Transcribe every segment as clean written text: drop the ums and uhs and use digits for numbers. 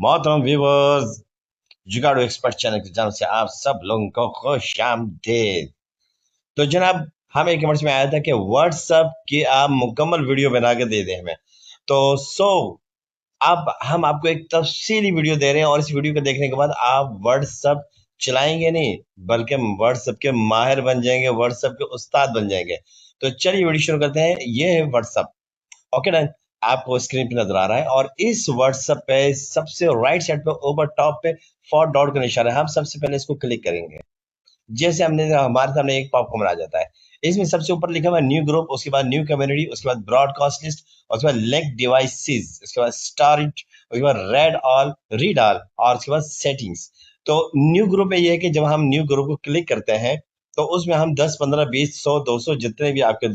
मोहतरम viewers, जुगाड़ू expert channel की जानब से आप सब लोगों को खुश आमदीद। तो जनाब, हम एक कमेंट्स में आया था कि व्हाट्सएप की आप मुकम्मल वीडियो बना के दे दें हमें। तो अब हम आपको एक तफसीली वीडियो दे रहे हैं और इस वीडियो को देखने के बाद आप व्हाट्सएप चलाएंगे नहीं, बल्कि व्हाट्सएप के माहिर बन जाएंगे, व्हाट्सएप के उस्ताद बन जाएंगे। तो चलिए वीडियो शुरू करते हैं। ये है व्हाट्सएप। Okay done. आपको स्क्रीन पे नजर आ रहा है और इस व्हाट्सएप पे सबसे राइट साइड पे ऊपर टॉप पे 4 डॉट का निशान है। हम सबसे पहले इसको क्लिक करेंगे। जैसे हमने हमारे सामने एक पॉपकॉर्न आ जाता है। इसमें सबसे ऊपर लिखा हुआ है न्यू ग्रुप, उसके बाद न्यू कम्युनिटी, उसके बाद ब्रॉडकास्ट लिस्ट, उसके बाद लिंक डिवाइसेस, उसके बाद स्टार्ट, उसके बाद रेड ऑल, रीड ऑल और उसके बाद सेटिंग्स। तो न्यू ग्रुप में ये है कि जब हम न्यू ग्रुप को क्लिक करते हैं तो उसमें हम 10, 15, 20, 100, 200 जितने भी आपके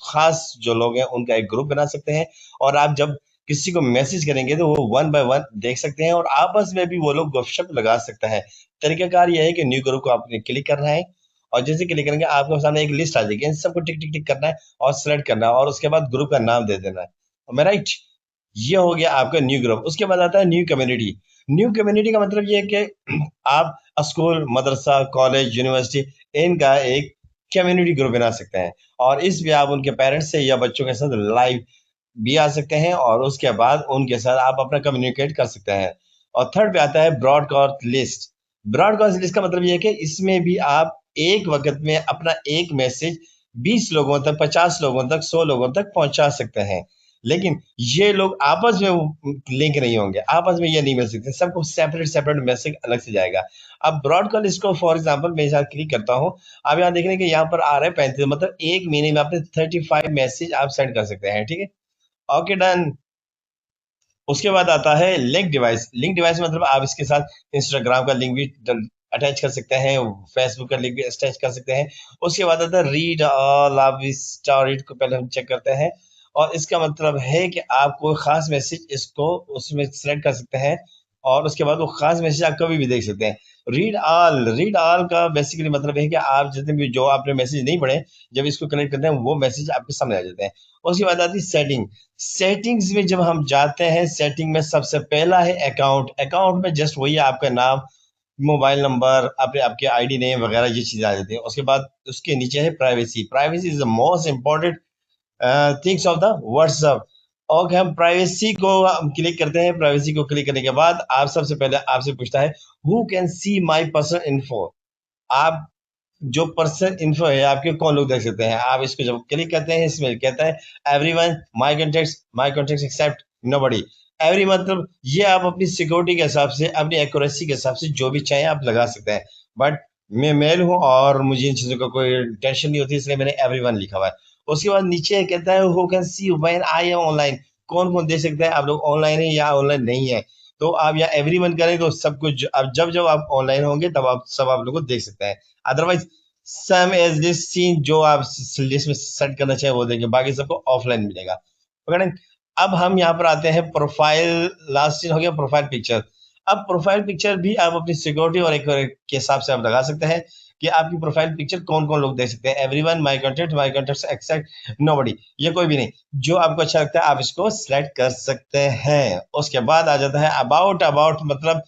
खास जो लोग हैं उनका एक ग्रुप बना सकते हैं। और आप जब किसी को मैसेज करेंगे तो वो 1 बाय 1 देख सकते हैं और आपस में भी वो लोग गपशप लगा सकते हैं। तरीकाकार यह है कि न्यू ग्रुप को आपने क्लिक करना है और जैसे क्लिक करेंगे आपके सामने एक लिस्ट आ जाएगी। इन सबको टिक टिक टिक करना है और सेलेक्ट करना है और उसके बाद ग्रुप का नाम दे देना है। मैं राइट? ये हो गया आपका न्यू ग्रुप। उसके बाद आता है न्यू कम्युनिटी। न्यू कम्युनिटी का मतलब ये है कि आप स्कूल, मदरसा, कॉलेज, यूनिवर्सिटी इनका एक कम्युनिटी ग्रुप बना सकते हैं और इसमें आप उनके पेरेंट्स से या बच्चों के साथ लाइव भी आ सकते हैं और उसके बाद उनके साथ आप अपना कम्युनिकेट कर सकते हैं। और थर्ड पे आता है ब्रॉडकास्ट लिस्ट। ब्रॉडकास्ट लिस्ट का मतलब ये है कि इसमें भी आप एक वक्त में अपना एक मैसेज 20 लोगों तक, 50 लोगों तक, 100 लोगों तक पहुंचा सकते हैं। लेकिन ये लोग आपस में लिंक नहीं होंगे, आपस में ये नहीं मिल सकते, सबको सेपरेट सेपरेट मैसेज अलग से जाएगा। अब ब्रॉडकास्ट लिस्ट को फॉर एग्जांपल मैं यहाँ क्लिक करता हूँ। आप यहाँ देख रहे हैं कि यहाँ पर आ रहा है 35, मतलब एक महीने में आपने 35 मैसेज आप सेंड कर सकते हैं। ठीक है, ओके डन। उसके बाद आता है लिंक डिवाइस। लिंक डिवाइस मतलब आप इसके साथ इंस्टाग्राम का लिंक भी अटैच कर सकते हैं, फेसबुक का लिंक भी अटैच कर सकते हैं। उसके बाद आता है रीड ऑल। आप स्टोरी को पहले हम चेक करते हैं और इसका मतलब है कि आप कोई खास मैसेज इसको उसमें सेलेक्ट कर सकते हैं और उसके बाद वो खास मैसेज आप कभी भी देख सकते हैं। रीड ऑल का बेसिकली मतलब है कि आप जितने भी जो आपने मैसेज नहीं पढ़े, जब इसको कनेक्ट करते हैं वो मैसेज आपके सामने आ जाते हैं। उसके बाद आती है सेटिंग। सेटिंग्स में जब हम जाते हैं, सेटिंग में सबसे पहला है अकाउंट। अकाउंट में जस्ट वही आपका नाम, मोबाइल नंबर, आपने आपके आईडी नेम वगैरह ये चीजें आ जाती हैं। उसके बाद उसके नीचे है privacy. Privacy is the most important things of the WhatsApp. और हम प्राइवेसी को हम क्लिक करते हैं। प्राइवेसी को क्लिक करने के बाद आप सबसे पहले आपसे पूछता है who can see my personal info. आप जो पर्सन इन्फो है आपके कौन लोग देख सकते हैं। आप इसको जब क्लिक करते हैं इसमें कहता है everyone, my contacts except nobody. Every मतलब ये आप अपनी सिक्योरिटी के हिसाब से, अपनी एक्यूरेसी के हिसाब से जो भी चाहें आप लगा सकते हैं। बट मैं मेल हूं और मुझे इन चीजों का कोई टेंशन नहीं होती, इसलिए मैंने एवरीवन लिखा हुआ है। उसके बाद नीचे कहता है who can see when I am online. कौन कौन देख सकते हैं आप लोग ऑनलाइन है या ऑनलाइन नहीं है। तो आप यहाँ एवरीवन करें तो सब कुछ, अब जब जब आप ऑनलाइन होंगे तब आप सब आप लोग को देख सकते हैं। Otherwise some as this scene जो आप लिस्ट में सेट करना चाहे वो देंगे, बाकी सबको ऑफलाइन मिलेगा। ओके। अब हम यहाँ पर आते हैं प्रोफाइल। लास्ट सीन हो गया प्रोफाइल पिक्चर। अब प्रोफाइल पिक्चर भी आप अपनी सिक्योरिटी और एक के हिसाब से आप लगा सकते हैं कि आपकी प्रोफाइल पिक्चर कौन कौन लोग देख सकते हैं। Everyone, my contact except nobody, ये कोई भी नहीं। जो आपको अच्छा लगता है आप इसको सिलेक्ट कर सकते हैं। उसके बाद आ जाता है अबाउट। अबाउट मतलब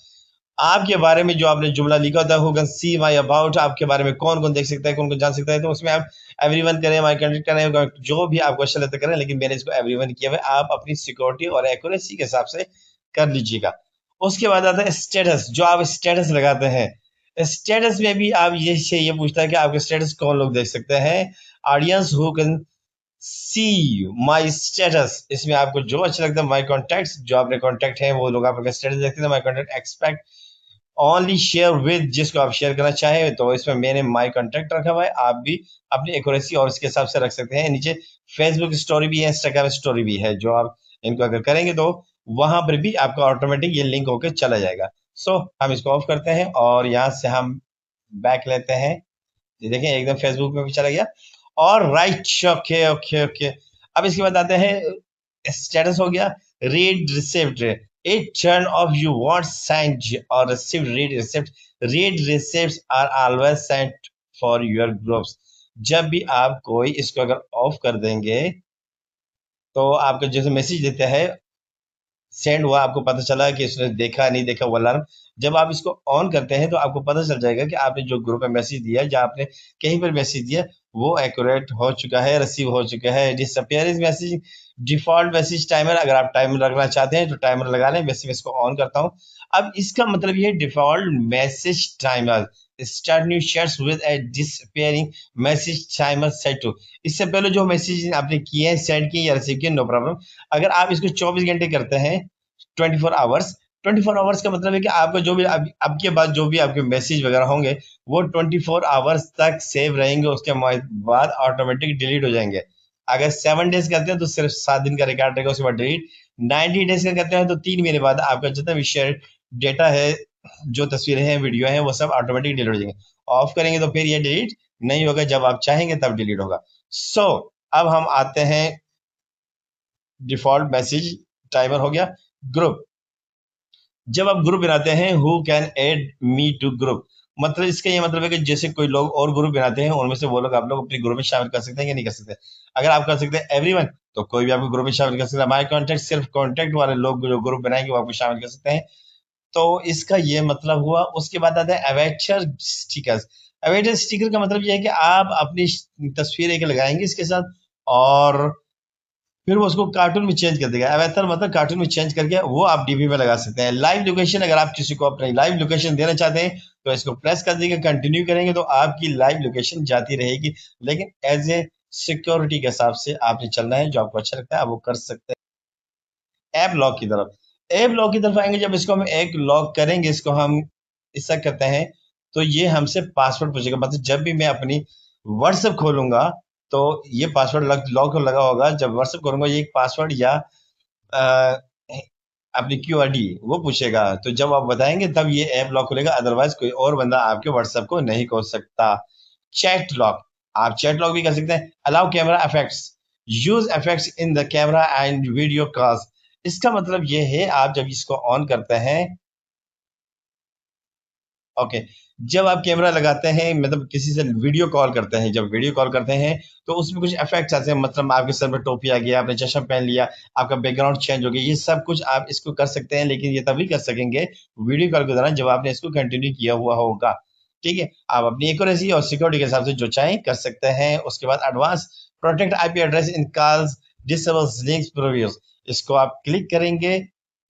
आपके बारे में जो आपने जुमला लिखा होता है who can see my about, आपके बारे में कौन कौन देख सकता है, कौन कौन जान सकता है। तो उसमें आप एवरीवन करें, माई कंटेक्ट करें, जो भी आपको अच्छा लगता करें, लेकिन मैंने इसको एवरीवन किया हुआ है। आप अपनी सिक्योरिटी और एक्यूरेसी के हिसाब से कर लीजिएगा। उसके बाद आता है स्टेटस। जो आप स्टेटस लगाते हैं, स्टेटस में भी आप ये पूछता है कि आपके स्टेटस कौन लोग देख सकते हैं। Audience who can see my status, इसमें आपको जो अच्छा लगता है। माई कॉन्टेक्ट, जो आपने कॉन्टेक्ट है वो लोग आपका स्टेटस देखते हैं। My contact expect only share with, जिसको आप शेयर करना चाहें। तो इसमें मैंने माई कॉन्टेक्ट रखा हुआ है, आप भी अपनी एक्यूरेसी और इसके हिसाब से रख सकते हैं। नीचे फेसबुक स्टोरी भी है, इंस्टाग्राम स्टोरी भी है, जो आप इनको अगर करेंगे तो वहां पर भी आपका ऑटोमेटिक ये लिंक होकर चला जाएगा। हम इसको ऑफ करते हैं और यहाँ से हम बैक लेते हैं। ये देखें एकदम फेसबुक में भी चला गया। और राइट, ओके ओके ओके। अब इसके बाद आते हैं स्टेटस हो गया। Read receipt. Each turn of you want sent or received read receipt. Read receipts are always sent for your groups. जब भी आप कोई इसको अगर ऑफ कर देंगे तो आपको जैसे मैसेज देता है सेंड हुआ, आपको पता चला कि उसने देखा नहीं देखा वो अलार्म। जब आप इसको ऑन करते हैं तो आपको पता चल जाएगा कि आपने जो ग्रुप में मैसेज दिया है, या आपने कहीं पर मैसेज दिया, वो एक्यूरेट हो चुका है, रिसीव हो चुका है। Disappear is message, default message timer. अगर आप टाइमर रखना चाहते हैं तो टाइमर लगा लें। वैसे मैं इसको ऑन करता हूँ। अब इसका मतलब ये default message timer start new chats with a disappearing message timer set to. इससे पहले जो मैसेज आपने किए हैं, सेंड किए या रिसीव किए, नो प्रॉब्लम। अगर आप इसको 24 घंटे करते हैं, 24 आवर्स, 24 आवर्स का मतलब है कि आपका जो भी अब के बाद जो भी आपके मैसेज वगैरह होंगे, वो 24 आवर्स तक सेव रहेंगे। उसके बाद ऑटोमेटिक डिलीट हो जाएंगे। अगर 7 डेज करते हैं तो सिर्फ 7 दिन का रिकॉर्ड रहेगा, उसके बाद डिलीट। 90 डेज का करते हैं तो 3 महीने बाद आपका जितना भी शेयर डेटा है, जो तस्वीरें हैं, वीडियो हैं, वो सब ऑटोमेटिक डिलीट हो जाएंगे। ऑफ करेंगे तो फिर ये डिलीट नहीं होगा, जब आप चाहेंगे तब डिलीट होगा। सो अब हम आते हैं, डिफॉल्ट मैसेज टाइमर हो गया। ग्रुप, जब आप ग्रुप बनाते हैं, who can add me to group, मतलब इसका ये मतलब है कि जैसे कोई लोग और ग्रुप बनाते हैं, उनमें से वो लोग आप लोग अपने ग्रुप में शामिल कर सकते हैं या नहीं कर सकते। अगर आप कर सकते हैं एवरीवन, तो कोई भी आपको ग्रुप में शामिल कर सकता है। माय कॉन्टेक्ट, सिर्फ कॉन्टेक्ट वाले लोग जो ग्रुप बनाएंगे वो आपको शामिल कर सकते हैं। तो इसका ये मतलब हुआ। उसके बाद आता है अवेटर स्टिकर्स। अवेटर स्टिकर का मतलब ये है कि आप अपनी तस्वीर एक लगाएंगे इसके साथ, और फिर वो उसको कार्टून में चेंज कर देगा। अवतार मतलब कार्टून में चेंज करके वो आप डीपी में लगा सकते हैं। लाइव लोकेशन, अगर आप किसी को अपनी लाइव लोकेशन देना चाहते हैं तो इसको प्रेस कर देंगे, कंटिन्यू करेंगे तो आपकी लाइव लोकेशन जाती रहेगी। लेकिन एज ए सिक्योरिटी के हिसाब से आपने चलना है, जो आपको अच्छा लगता है आप वो कर सकते हैं। ऐप लॉक की तरफ, ऐप लॉक की तरफ आएंगे। जब इसको हम एक लॉक करेंगे, इसको हम ऐसा करते हैं, तो ये हमसे पासवर्ड पूछेगा। मतलब जब भी मैं अपनी व्हाट्सएप खोलूंगा तो ये पासवर्ड लॉक लगा होगा। जब व्हाट्सएप खोलूंगा ये एक पासवर्ड या अ, अपनी क्यूआरडी वो पूछेगा। तो जब आप बताएंगे तब ये ऐप लॉक खुलेगा, अदरवाइज कोई और बंदा आपके व्हाट्सएप को नहीं खोल सकता। चैट लॉक, आप चैट लॉक भी कर सकते हैं। Allow camera effects, use effects in the camera and video calls. इसका मतलब ये है, आप जब इसको ऑन करते हैं, ओके, जब आप कैमरा लगाते हैं, मतलब किसी से वीडियो कॉल करते हैं, जब वीडियो कॉल करते हैं तो उसमें कुछ इफेक्ट्स आते हैं। मतलब आपके सर में टोपी आ गया, आपने चश्मा पहन लिया, आपका बैकग्राउंड चेंज हो गया, ये सब कुछ आप इसको कर सकते हैं। लेकिन ये तभी कर सकेंगे वीडियो कॉल के दौरान जब आपने इसको कंटिन्यू किया हुआ होगा। ठीक है, आप अपनी एक्यूरेसी और सिक्योरिटी के हिसाब से जो चाहें कर सकते हैं। उसके बाद advance protect IP address in calls, disables links previews, इसको आप क्लिक करेंगे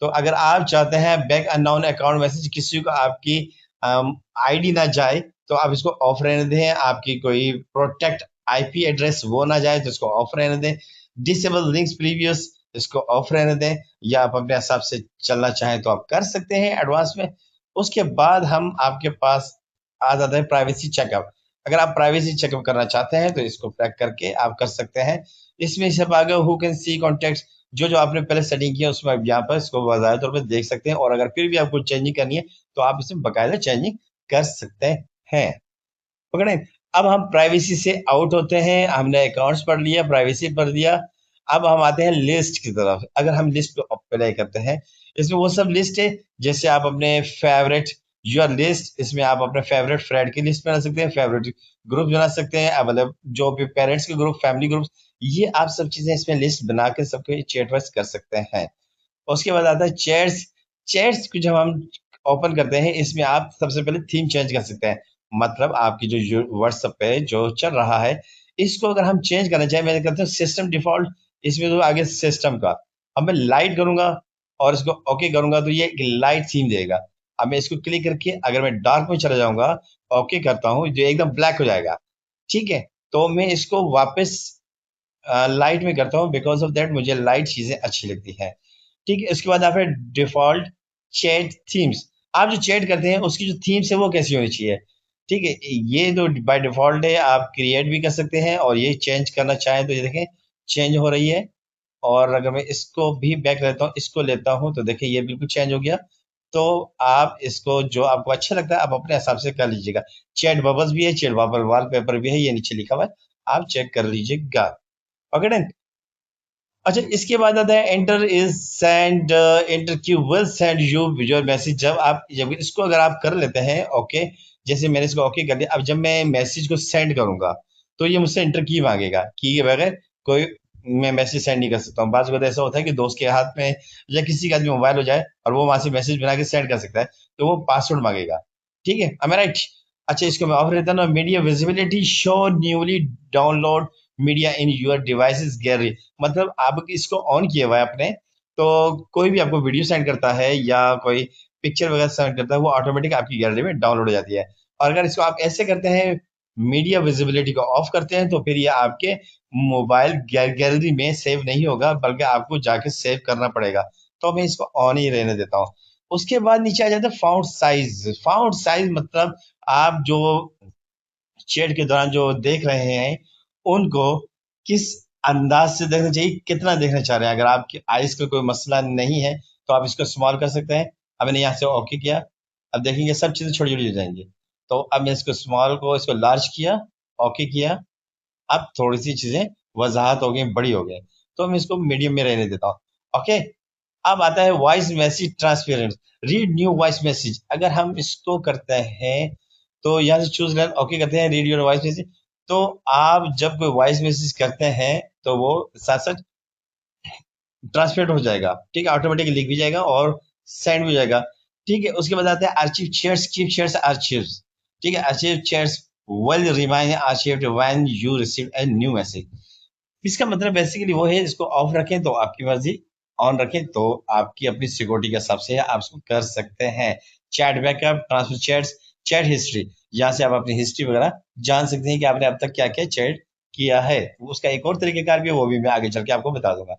तो अगर आप चाहते हैं बैक अननोन अकाउंट मैसेज किसी को आपकी आईडी ना जाए, तो आप इसको ऑफ रहने दें। आपकी कोई प्रोटेक्ट आईपी एड्रेस वो ना जाए तो इसको ऑफ रहने दें। डिसेबल लिंक्स प्रीवियस, इसको ऑफ रहने दें। या आप अपने हिसाब से चलना चाहें तो आप कर सकते हैं एडवांस में। उसके बाद हम आपके पास आ जाता है प्राइवेसी चेकअप। अगर आप प्राइवेसी चेकअप करना चाहते हैं तो इसको पैक करके आप कर सकते हैं। इसमें सब आ गया हु कैन सी कॉन्टेक्ट, जो जो आपने पहले सेटिंग किया उसमें आप यहाँ पर इसको बाकायदा तौर पर देख सकते हैं। और अगर फिर भी आपको चेंजिंग करनी है तो आप इसमें बाकायदा चेंजिंग कर सकते हैं। पकड़े, अब हम प्राइवेसी से आउट होते हैं। हमने अकाउंट्स पढ़ लिया, प्राइवेसी पढ़ लिया। अब हम आते हैं लिस्ट की तरफ। अगर हम लिस्ट को अप्लाई करते हैं, इसमें वो सब लिस्ट है जैसे आप अपने फेवरेट, योर लिस्ट, इसमें आप अपने फेवरेट फ्रेंड की लिस्ट बना सकते हैं, फेवरेट ग्रुप बना सकते हैं, मतलब जो भी पेरेंट्स के ग्रुप, फैमिली ग्रुप, ये आप सब चीजें इसमें लिस्ट बना के सबके चैट वाइज कर सकते हैं। उसके बाद आता है चैट्स। चैट्स को जब हम ओपन करते हैं, इसमें आप सबसे पहले थीम चेंज कर सकते हैं। मतलब आपकी जो व्हाट्सएप पे जो चल रहा है, इसको अगर हम चेंज करना चाहें, मैं कहता हूँ सिस्टम डिफॉल्ट, इसमें तो आगे सिस्टम का, अब मैं लाइट करूंगा और इसको ओके करूंगा तो ये एक लाइट थीम देगा। अब मैं इसको क्लिक करके अगर मैं डार्क में चला जाऊंगा, ओके करता हूँ, जो एकदम ब्लैक हो जाएगा। ठीक है, तो मैं इसको वापस लाइट में करता हूँ। बिकॉज ऑफ दैट मुझे लाइट चीजें अच्छी लगती हैं। ठीक है, इसके बाद आप डिफॉल्ट चैट थीम्स। आप जो चैट करते हैं उसकी जो थीम्स है वो कैसी होनी चाहिए। ठीक है, ये जो बाय डिफॉल्ट है आप क्रिएट भी कर सकते हैं, और ये चेंज करना चाहें तो ये देखें चेंज हो रही है। और अगर मैं इसको भी बैक लेता हूँ, इसको लेता हूँ, तो देखिए ये बिल्कुल चेंज हो गया। तो आप इसको जो आपको अच्छा लगता है आप अपने हिसाब से कर लीजिएगा। चैट बबल्स भी है, चैट बबल वॉलपेपर भी है, ये नीचे लिखा हुआ है, आप चेक कर लीजिएगा। Okay done. अच्छा, इसके बाद आता है enter is send, enter Q will send you visual message. जब इसको अगर आप कर लेते हैं ओके, जैसे मैंने इसको ओके कर दिया, अब जब मैं मैसेज को सेंड करूंगा तो ये मुझसे एंटर की मांगेगा, की के बगैर कोई मैं मैसेज सेंड नहीं कर सकता हूँ। बात ऐसा होता है कि दोस्त के हाथ में या किसी का भी मोबाइल हो जाए और वो वहां से मैसेज बना के सेंड कर सकता है, तो वो पासवर्ड मांगेगा। ठीक है, am I right? अच्छा, इसको मैं ऑफ रहता ना, media visibility show newly download media in your devices gallery. मतलब आप इसको ऑन किया हुआ है आपने, तो कोई भी आपको वीडियो सेंड करता है या कोई पिक्चर वगैरह सेंड करता है, वो ऑटोमेटिक आपकी गैलरी में डाउनलोड हो जाती है। और अगर इसको आप ऐसे करते हैं, मीडिया विजिबिलिटी को ऑफ करते हैं, तो फिर ये आपके मोबाइल गैलरी में सेव नहीं होगा, बल्कि आपको जाके सेव करना पड़ेगा। तो मैं इसको ऑन ही रहने देता हूँ। उसके बाद नीचे आ जाता है फाउंट साइज। फाउंट साइज मतलब आप जो चैट के दौरान जो देख रहे हैं, उनको किस अंदाज से देखना चाहिए, कितना देखना चाह रहे हैं। अगर आपकी आइज का कोई मसला नहीं है, तो आप इसको स्मॉल कर सकते हैं। अब मैंने यहाँ से ओके किया, अब देखेंगे सब चीजें छोटी छोटी हो जाएंगी। तो अब मैं इसको स्मॉल को इसको लार्ज किया, ओके किया। अब थोड़ी सी चीजें वजाहत हो गई, बड़ी हो गई, तो मैं इसको मीडियम में रहने देता हूँ। ओके, अब आता है voice message transparent, read new voice message. अगर हम इसको करते हैं, तो यहाँ से चूज कर ओके करते हैं, रीड योर वॉइस मैसेज। तो आप जब कोई वॉइस मैसेज करते हैं, तो वो साथ साथ ट्रांसपेरेंट हो जाएगा। ठीक है, ऑटोमेटिकली लिख भी जाएगा और सेंड भी हो जाएगा। ठीक है, उसके बाद आते हैं archive chats, keep chats archives. ठीक है, archive chats will remind archived when you receive a new message. इसका मतलब बेसिकली वो है, इसको ऑफ रखें तो आपकी मर्जी, ऑन रखें तो आपकी अपनी सिक्योरिटी के हिसाब से आप इसको कर सकते हैं। Chat backup, transfer chats, chat history, यहाँ से आप अपनी हिस्ट्री वगैरह जान सकते हैं कि आपने अब तक क्या क्या चैट किया है। उसका एक और तरीकेकार भी है, वो भी मैं आगे चल के आपको बता दूंगा।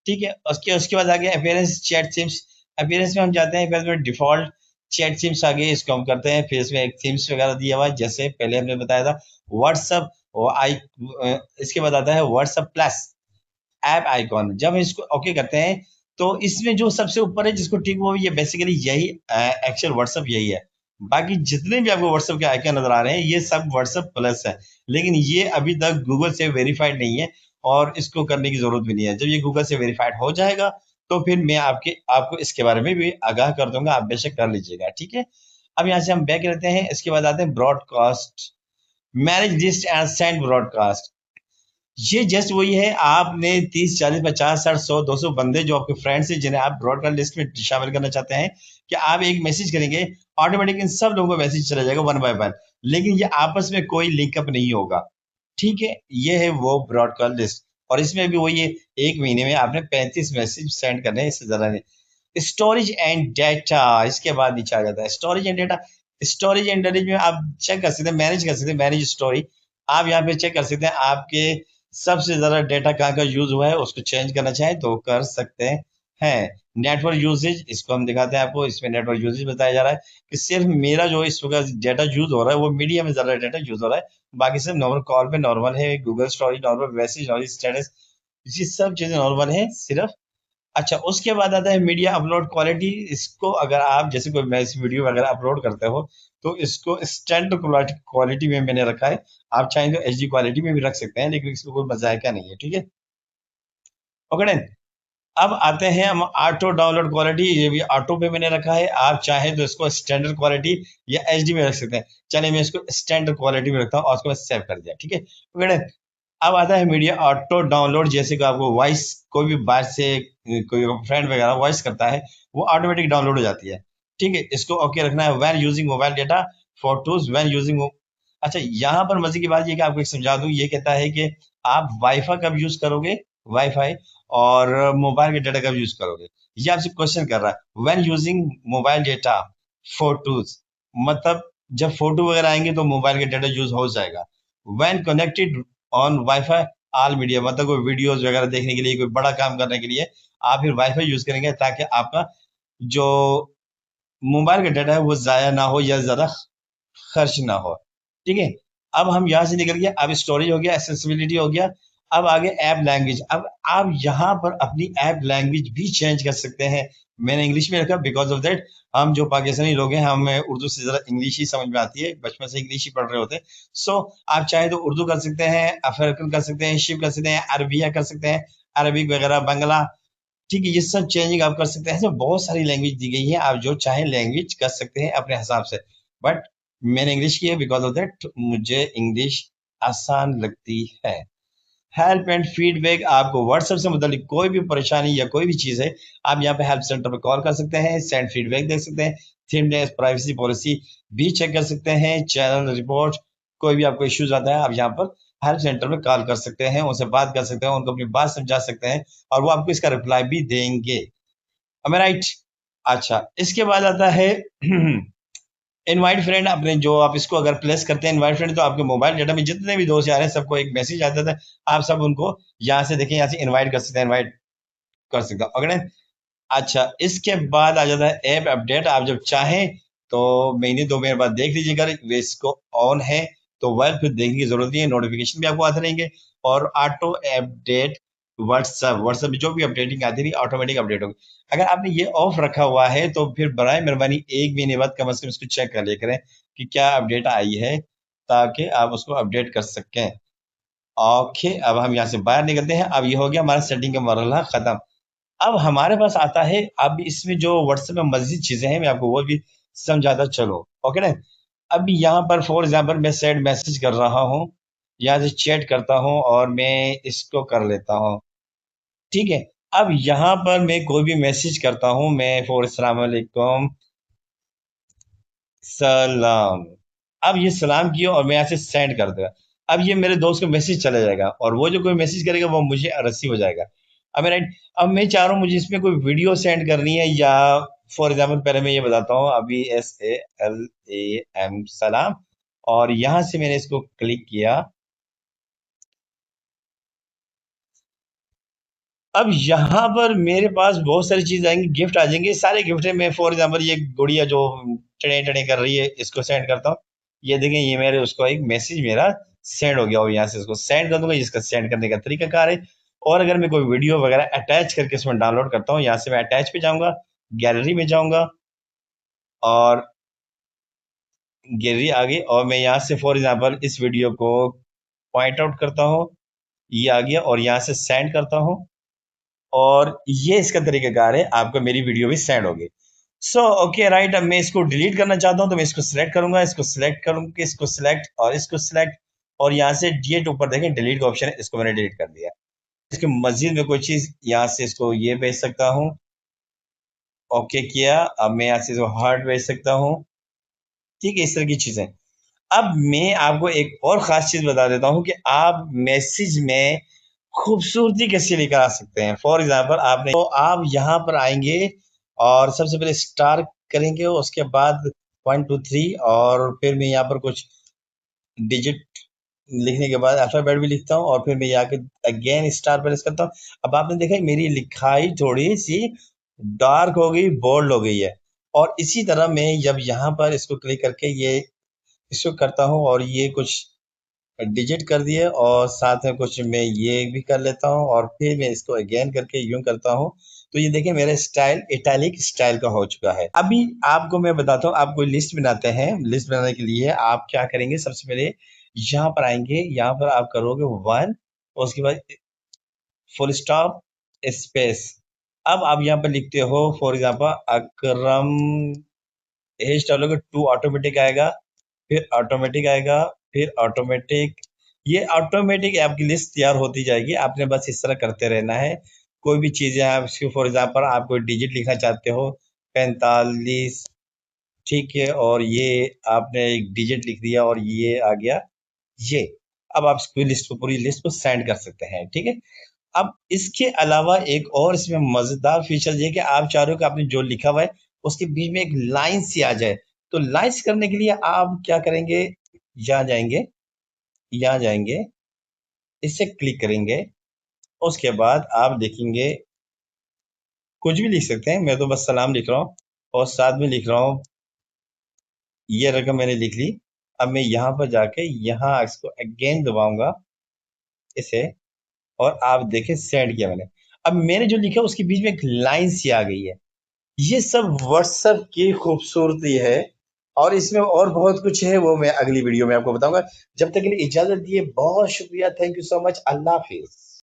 ठीक है, उसके उसके बाद आ गया अपीयरेंस चैट सिम्स। अपीयरेंस में हम जाते हैं, पहले डिफॉल्ट चैट सिम्स आ गए, इसको हम करते हैं। फिर इसमें एक थीम्स वगैरह दिया हुआ है, जैसे पहले हमने बताया था व्हाट्सअप और आई। इसके बाद आता है व्हाट्सअप प्लस ऐप आइकॉन। जब हम इसको ओके करते हैं, तो इसमें जो सबसे ऊपर है जिसको टिक, वो ये बेसिकली यही एक्चुअल व्हाट्सअप यही है। बाकी जितने भी आपको व्हाट्सअप के आइकन नजर आ रहे हैं, ये सब व्हाट्सअप प्लस है, लेकिन ये अभी तक गूगल से वेरीफाइड नहीं है, और इसको करने की जरूरत भी नहीं है। जब ये गूगल से वेरीफाइड हो जाएगा, तो फिर मैं आपको इसके बारे में भी आगाह कर दूंगा, आप बेशक कर लीजिएगा। ठीक है, अब यहाँ से हम बैक रहते हैं, इसके बाद आते हैं broadcast, manage list and send broadcast. ये जस्ट वही है, आपने 30 40 50 60 100 200 बंदे जो आपके फ्रेंड्स हैं, जिन्हें आप ब्रॉडकास्ट लिस्ट में शामिल करना चाहते हैं, कि आप एक मैसेज करेंगे, ऑटोमेटिक इन सब लोगों को मैसेज चला जाएगा वन बाय वन, लेकिन ये आपस में कोई लिंकअप नहीं होगा। ठीक है, ये है वो ब्रॉडकास्ट लिस्ट। और इसमें भी वही है, एक महीने में आपने 35 मैसेज सेंड करने हैं, इससे ज्यादा नहीं। स्टोरेज एंड डेटा, इसके बाद नीचे आ जाता है storage and data. Storage and data में आप चेक कर सकते हैं, मैनेज कर सकते हैं, मैनेज स्टोरेज। आप यहाँ पे चेक कर सकते हैं आपके सबसे ज्यादा डेटा कहाँ का यूज हुआ है, उसको चेंज करना चाहे तो कर सकते हैं। नेटवर्क यूजेज, इसको हम दिखाते हैं आपको। इसमें नेटवर्क यूजेज बताया जा रहा है कि सिर्फ मेरा जो इस वक्त डेटा यूज हो रहा है, वो मीडिया में ज्यादा डेटा यूज हो रहा है। बाकी सब नॉर्मल कॉल पे नॉर्मल है, Google storage normal, message normal, status, ये सब चीजें नॉर्मल है सिर्फ। अच्छा, उसके बाद आता है मीडिया अपलोड क्वालिटी। इसको अगर आप जैसे कोई मैच वीडियो वगैरह अपलोड करते हो, तो इसको स्टैंडर्ड क्वालिटी में मैंने रखा है। आप चाहें तो एचडी क्वालिटी में भी रख सकते हैं, लेकिन इसको कोई मजायका नहीं है। ठीक है, ओके डन। अब आते हैं हम ऑटो डाउनलोड क्वालिटी, ये भी ऑटो पे मैंने रखा है। आप चाहें तो इसको स्टैंडर्ड क्वालिटी या एचडी में रख सकते हैं। चलिए मैं इसको स्टैंडर्ड क्वालिटी में रखता हूँ और उसको मैं सेव कर दिया। ठीक है, ओके डन। अब आता है मीडिया ऑटो डाउनलोड, जैसे कि आपको वॉइस, कोई भी बाहर से कोई फ्रेंड वगैरह वॉइस करता है, वो ऑटोमेटिक डाउनलोड हो जाती है। ठीक है, इसको ओके रखना है। When using mobile data, photos when using. अच्छा, यहाँ पर मजे की बात ये कि आपको एक समझा दूं, ये कहता है कि आप वाईफाई कब यूज करोगे, वाईफाई, और मोबाइल के डेटा कब यूज करोगे। ये आपसे क्वेश्चन कर रहा है। When using mobile data, photos, मतलब जब फोटो वगैरह आएंगे तो मोबाइल के डेटा यूज हो जाएगा। When connected on wifi all media, मतलब कोई वीडियोस वगैरह देखने के लिए, कोई बड़ा काम करने के लिए आप फिर वाईफाई यूज करेंगे, ताकि आपका जो मोबाइल का डाटा है वो जाया ना हो या ज्यादा खर्च ना हो। ठीक है, अब हम यहाँ से निकल गए, अब स्टोरेज हो गया, एक्सेसिबिलिटी हो गया। अब आगे ऐप लैंग्वेज। अब आप यहाँ पर अपनी ऐप लैंग्वेज भी चेंज कर सकते हैं। मैंने इंग्लिश में रखा, बिकॉज ऑफ दैट हम जो पाकिस्तानी लोग हैं, हमें उर्दू से जरा इंग्लिश ही समझ में आती है, बचपन से इंग्लिश ही पढ़ रहे होते हैं। सो आप चाहे तो उर्दू कर सकते हैं, अफ्रीकन कर सकते हैं, शिप कर सकते हैं, अरबिया कर सकते हैं, अरबिक वगैरह, बंगला। ठीक है, ये सब चेंजिंग आप कर सकते हैं। इसमें बहुत सारी लैंग्वेज दी गई है, आप जो चाहे लैंग्वेज कर सकते हैं अपने हिसाब से। बट मैंने इंग्लिश की है, बिकॉज ऑफ दैट मुझे इंग्लिश आसान लगती है। Help and feedback. आपको व्हाट्सएप से मुतालिक कोई भी परेशानी या कोई भी चीज़ है, आप यहाँ पे हेल्प सेंटर पे कॉल कर सकते हैं, सेंड फीडबैक देख सकते हैं, 3 डेज प्राइवेसी पॉलिसी भी चेक कर सकते हैं, चैनल रिपोर्ट, कोई भी आपको इश्यूज आता है आप यहाँ पर हेल्प सेंटर में कॉल कर सकते हैं, उनसे बात कर सकते हैं, उनको अपनी बात समझा सकते हैं और वो आपको इसका रिप्लाई भी देंगे। am I right? अच्छा, इसके बाद आता है इनवाइट फ्रेंड। अपने जो आप इसको अगर प्लेस करते हैं इनवाइट फ्रेंड, तो आपके मोबाइल डाटा में जितने भी दोस्त यार हैं सबको एक मैसेज आता था, आप सब उनको यहाँ से देखें, यहाँ से इनवाइट कर सकते हैं, इनवाइट कर सकते हैं। ओके। अच्छा, इसके बाद आ जाता है ऐप अपडेट। आप जब चाहें तो महीने 2 महीने बाद देख लीजिएगा, अगर इसको ऑन है तो वेल फिर देखने की जरूरत नहीं है, नोटिफिकेशन भी आपको आते रहेंगे और ऑटो अपडेट व्हाट्सएप में जो भी अपडेटिंग आती रही ऑटोमेटिक अपडेट होगी। अगर आपने ये ऑफ रखा हुआ है तो फिर बराए मेहरबानी 1 महीने बाद कम से कम इसको चेक कर लिया करें कि क्या अपडेट आई है, ताकि आप उसको अपडेट कर सकें। ओके, अब हम यहाँ से बाहर निकलते हैं। अब ये हो गया हमारा सेटिंग का मरहला खत्म। अब हमारे पास आता है, अब इसमें जो व्हाट्सएप में मजीद चीजें हैं मैं आपको वो भी समझाता चलो। ओके ना। अब यहाँ पर फॉर एग्जांपल मैं सेंड मैसेज कर रहा हूँ, यहाँ से चैट करता हूँ और मैं इसको कर लेता हूँ, ठीक है। अब यहाँ पर मैं कोई भी मैसेज करता हूँ, मैं फॉर अस्सलाम वालेकुम सलाम, अब ये सलाम किया और मैं यहाँ से सेंड कर दूंगा। अब ये मेरे दोस्त को मैसेज चला जाएगा और वो जो कोई मैसेज करेगा वो मुझे रिसीव हो जाएगा। अब राइट, अब मैं चाह रहा हूँ मुझे इसमें कोई वीडियो सेंड करनी है, या फॉर एग्जाम्पल पहले मैं ये बताता हूँ, अभी SALAM सलाम, और यहाँ से मैंने इसको क्लिक किया। अब यहाँ पर मेरे पास बहुत सारी चीज आएंगी, गिफ्ट आ जाएंगे, सारे गिफ्ट है। मैं फॉर एग्जाम्पल ये गुड़िया जो टड़े टड़े कर रही है इसको सेंड करता हूँ, ये देखें ये मेरे उसको एक मैसेज मेरा सेंड हो गया और यहाँ से इसको सेंड कर दूंगा। इसका सेंड करने का तरीका कार है। और अगर मैं कोई वीडियो वगैरह अटैच करके इसमें डाउनलोड करता हूँ, यहाँ से मैं अटैच पे जाऊंगा, गैलरी में जाऊंगा और गैलरी आ गई और मैं यहाँ से फॉर एग्जाम्पल इस वीडियो को पॉइंट आउट करता हूँ, ये आ गया और यहाँ से सेंड करता हूँ और ये इसका तरीकाकार है, आपको मेरी वीडियो भी सेंड होगी। सो ओके राइट, अब मैं इसको डिलीट करना चाहता हूँ तो मैं इसको सिलेक्ट करूंगा, इसको सिलेक्ट करूंगा, इसको सिलेक्ट और इसको सिलेक्ट, और यहाँ से डिलीट ऊपर देखें डिलीट का ऑप्शन है, इसको मैंने डिलीट कर दिया। इसके मजीद में कोई चीज यहाँ से इसको ये भेज सकता हूँ, ओके किया। अब मैं यहाँ से इसको हार्ट भेज सकता हूँ, ठीक है, इस तरह की चीजें। अब मैं आपको एक और खास चीज बता देता हूँ कि आप मैसेज में खूबसूरती कैसे लेकर आ सकते हैं। फॉर एग्जाम्पल आपने तो आप यहाँ पर आएंगे और सबसे पहले स्टार करेंगे, उसके बाद 1 2 3 और फिर मैं यहाँ पर कुछ डिजिट लिखने के बाद अल्फाबेट भी लिखता हूँ और फिर मैं यहाँ के अगेन स्टार प्रेस करता हूँ। अब आपने देखा मेरी लिखाई थोड़ी सी डार्क हो गई, बोल्ड हो गई है। और इसी तरह मैं जब यहाँ पर इसको क्लिक करके ये इसको करता हूँ और ये कुछ डिजिट कर दिए और साथ में कुछ मैं ये भी कर लेता हूँ और फिर मैं इसको अगेन करके यूं करता हूँ, तो ये देखिए मेरा स्टाइल इटैलिक स्टाइल का हो चुका है। अभी आपको मैं बताता हूँ, आप कोई लिस्ट बनाते हैं, लिस्ट बनाने के लिए आप क्या करेंगे, सबसे पहले यहाँ पर आएंगे, यहाँ पर आप करोगे 1, उसके बाद फुल स्टॉप स्पेस। अब आप यहाँ पर लिखते हो फॉर एग्जाम्पल अकरम एज डालोगे 2, ऑटोमेटिक आएगा, फिर ऑटोमेटिक आएगा, फिर ऑटोमेटिक, ये ऑटोमेटिक आपकी लिस्ट तैयार होती जाएगी। आपने बस इस तरह करते रहना है। कोई भी चीज़ है आप फॉर एग्जाम्पल आप कोई डिजिट लिखना चाहते हो 45, ठीक है, और ये आपने एक डिजिट लिख दिया और ये आ गया ये। अब आप इसको लिस्ट को पूरी लिस्ट को सेंड कर सकते हैं, ठीक है। अब इसके अलावा एक और इसमें मजेदार फीचर ये कि आप चाह रहे हो कि आपने जो लिखा हुआ है उसके बीच में एक लाइन सी आ जाए, तो लाइन्स करने के लिए आप क्या करेंगे, यहाँ जाएंगे, यहाँ जाएंगे, इससे क्लिक करेंगे, उसके बाद आप देखेंगे कुछ भी लिख सकते हैं, मैं तो बस सलाम लिख रहा हूँ और साथ में लिख रहा हूँ ये रकम मैंने लिख ली। अब मैं यहाँ पर जाके यहाँ इसको अगेन दबाऊंगा इसे, और आप देखें सेंड किया मैंने। अब मैंने जो लिखा उसके बीच में एक लाइन सी आ गई है। ये सब व्हाट्सएप की खूबसूरती है और इसमें और बहुत कुछ है, वो मैं अगली वीडियो में आपको बताऊंगा। जब तक के लिए इजाजत दिए, बहुत शुक्रिया, thank you so much, Allah Hafiz.